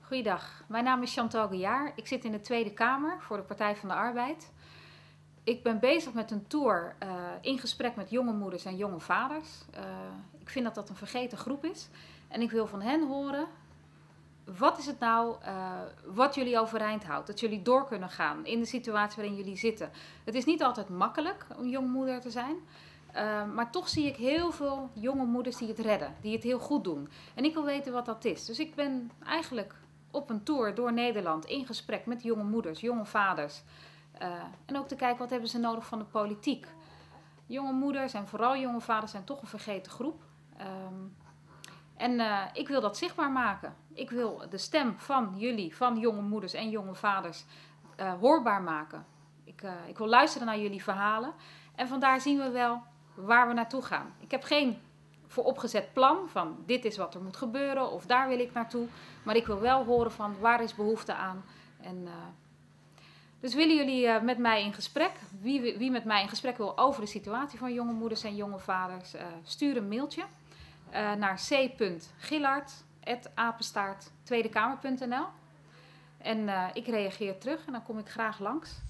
Goeiedag, mijn naam is Chantal Guyard. Ik zit in de Tweede Kamer voor de Partij van de Arbeid. Ik ben bezig met een tour in gesprek met jonge moeders en jonge vaders. Ik vind dat dat een vergeten groep is. En ik wil van hen horen, wat is het nou wat jullie overeind houdt? Dat jullie door kunnen gaan in de situatie waarin jullie zitten. Het is niet altijd makkelijk om jonge moeder te zijn. Maar toch zie ik heel veel jonge moeders die het redden, die het heel goed doen. En ik wil weten wat dat is. Dus ik ben eigenlijk op een tour door Nederland in gesprek met jonge moeders, jonge vaders. En ook te kijken wat hebben ze nodig van de politiek. Jonge moeders en vooral jonge vaders zijn toch een vergeten groep. Ik wil dat zichtbaar maken. Ik wil de stem van jullie, van jonge moeders en jonge vaders, hoorbaar maken. Ik wil luisteren naar jullie verhalen. En vandaar zien we wel waar we naartoe gaan. Ik heb geen vooropgezet plan van dit is wat er moet gebeuren of daar wil ik naartoe. Maar ik wil wel horen van waar is behoefte aan. Dus willen jullie met mij in gesprek? Wie met mij in gesprek wil over de situatie van jonge moeders en jonge vaders, stuur een mailtje naar c.gillard@tweedekamer.nl. En ik reageer terug en dan kom ik graag langs.